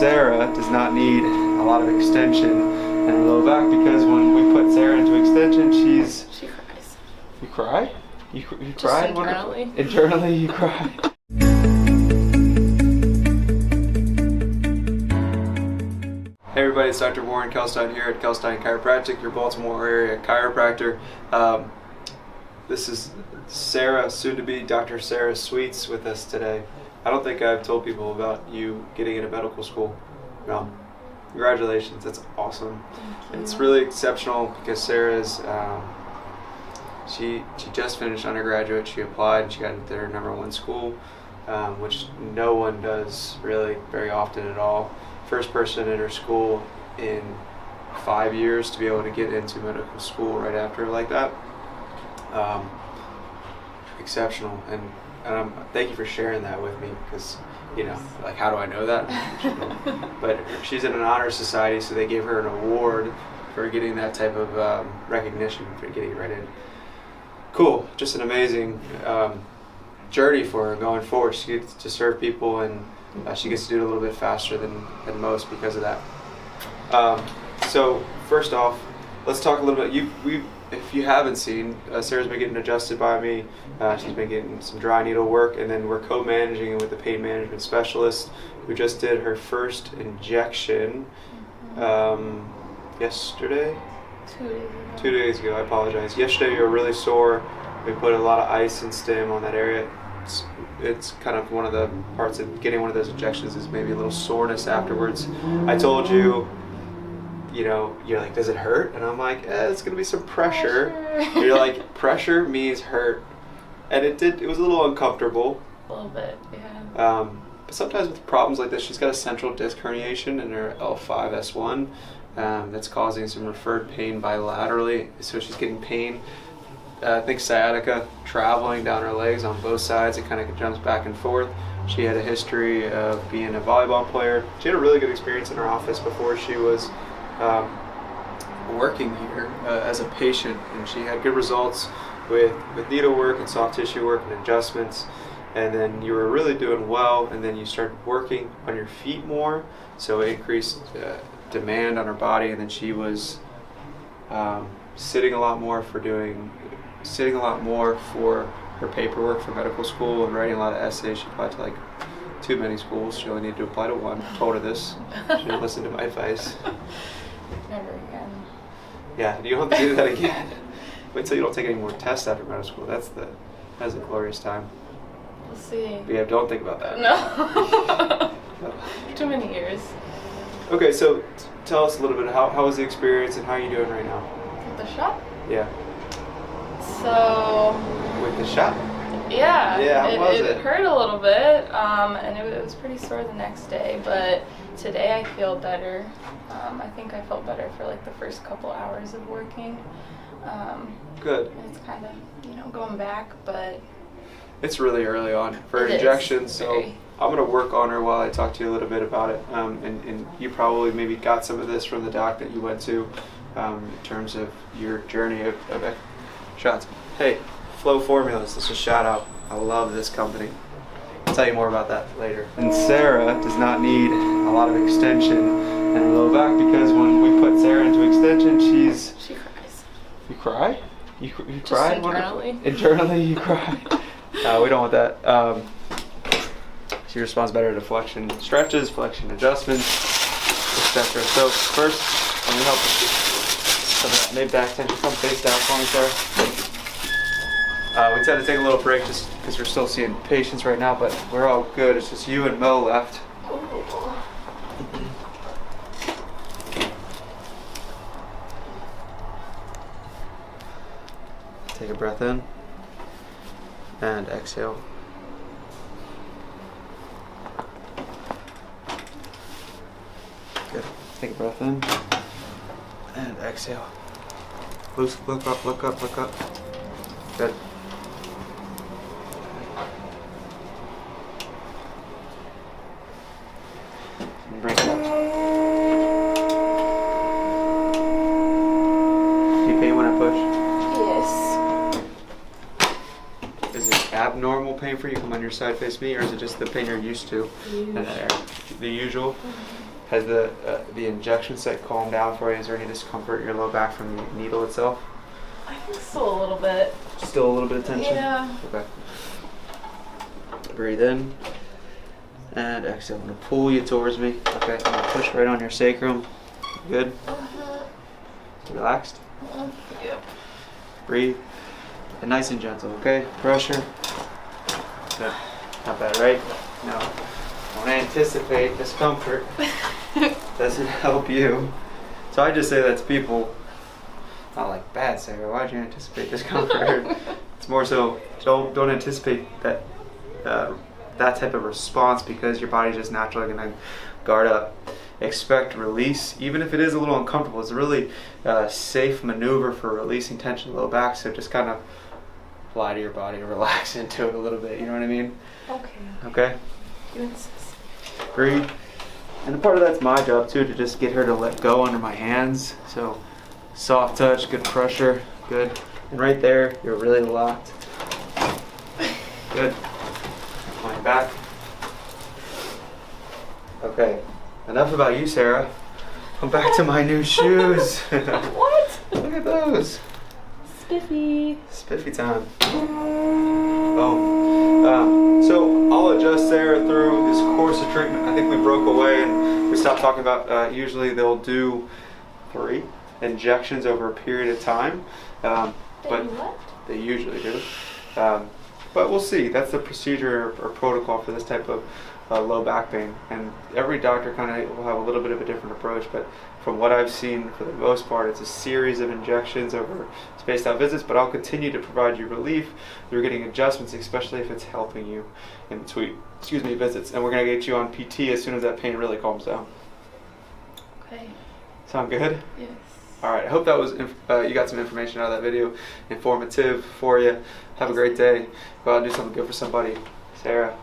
Sarah does not need a lot of extension in her low back because when we put Sarah into extension, she cries. You cry? You Just cried? internally. Internally you cry. Hey everybody, it's Dr. Warren Kalkstein here at Kalkstein Chiropractic, your Baltimore area chiropractor. This is Sarah, soon to be Dr. Sarah Sweets, with us today. I don't think I've told people about you getting into medical school. No. Congratulations, that's awesome. And it's really exceptional because Sarah's, she just finished undergraduate, she applied and she got into her #1 school, which no one does really very often at all. First person in her school in 5 years to be able to get into medical school right after like that. Exceptional, and thank you for sharing that with me, because you know, like, how do I know that? But she's in an honor society, so they gave her an award for getting that type of recognition for getting it right in. Cool, just an amazing journey for her going forward. She gets to serve people, and she gets to do it a little bit faster than most because of that. So first off, let's talk a little bit. If you haven't seen, Sarah's been getting adjusted by me. She's been getting some dry needle work, and then we're co-managing it with the pain management specialist who just did her first injection yesterday? 2 days ago. 2 days ago, I apologize. Yesterday you were really sore. We put a lot of ice and stim on that area. It's kind of one of the parts of getting one of those injections is maybe a little soreness afterwards. I told you, you know, you're like, does it hurt? And I'm like, it's gonna be some pressure. You're like, pressure means hurt. And it did, it was a little uncomfortable. A little bit, yeah. But sometimes with problems like this, she's got a central disc herniation in her L5-S1 that's causing some referred pain bilaterally. So she's getting pain, I think sciatica, traveling down her legs on both sides. It kind of jumps back and forth. She had a history of being a volleyball player. She had a really good experience in her office before she was working here as a patient, and she had good results with needlework and soft tissue work and adjustments. And then you were really doing well, and then you started working on your feet more, so it increased demand on her body. And then she was sitting a lot more for her paperwork for medical school and writing a lot of essays. She applied to like too many schools. She only needed to apply to one. I told her this. She didn't listen to my advice. Never again. Yeah, you don't have to do that again. Wait till you don't take any more tests after medical school. That's a glorious time. We'll see. But yeah, don't think about that. No. Too many years. Okay, so tell us a little bit, how was the experience and how are you doing right now? With the shot? Yeah. So... With the shot? Yeah. Yeah, how was it? It hurt a little bit, and it was pretty sore the next day, but today I feel better. I think I felt better for like the first couple hours of working. Good. It's kind of, you know, going back, but... It's really early on for injections, so I'm going to work on her while I talk to you a little bit about it. And you probably maybe got some of this from the doc that you went to in terms of your journey of shots. Hey, Flow Formulas, this is a shout out. I love this company. I'll tell you more about that later. And Sarah does not need a lot of extension in her low back because when we put Sarah into extension, She cries. You cry? You Just cry? internally. Internally you cry. We don't want that. She responds better to flexion stretches, flexion adjustments, etc. So first, let me help some of that mid-back tension. Come face down for me, Sarah. We tend to take a little break just because we're still seeing patients right now, but we're all good. It's just you and Mo left. Take a breath in and exhale. Good. Take a breath in and exhale. Look up, look up, look up. Good. And bring it up. Do you pain when I push? Yes. Is it abnormal? normal pain for you? Come on your side, face me, or is it just the pain you're used to? The usual. Has the injection site calmed down for you? Is there any discomfort in your low back from the needle itself? I think still a little bit. Still a little bit of tension? Yeah. Okay. Breathe in and exhale. I'm going to pull you towards me. Okay, I'm going to push right on your sacrum. Good? Relaxed? Yep. Breathe. And nice and gentle, okay? Pressure. Good. Not bad, right? No. Don't anticipate discomfort. Doesn't help you. So I just say that to people, not like, bad Sarah, why'd you anticipate discomfort? It's more so, don't anticipate that that type of response, because your body's just naturally going to guard up. Expect release, even if it is a little uncomfortable. It's a really safe maneuver for releasing tension in the low back, so just kind of lie to your body and relax into it a little bit, you know what I mean? Okay. Okay? You insist. Breathe. And a part of that's my job too, to just get her to let go under my hands. So soft touch, good pressure, good. And right there, you're really locked. Good. Lying back. Okay. Enough about you, Sarah. Come back to my new shoes. What? Look at those. Spiffy. Spiffy time. Oh. So I'll adjust Sarah through this course of treatment. I think we broke away and we stopped talking about, usually they'll do 3 injections over a period of time. But what? they usually do. But we'll see. That's the procedure or protocol for this type of low back pain. And every doctor kind of will have a little bit of a different approach. But from what I've seen, for the most part, it's a series of injections over spaced out visits. But I'll continue to provide you relief through getting adjustments, especially if it's helping you in between, visits. And we're going to get you on PT as soon as that pain really calms down. Okay. Sound good? Yes. All right, I hope that was you got some information out of that video, informative for you. Have a great day. Go out and do something good for somebody. Sarah.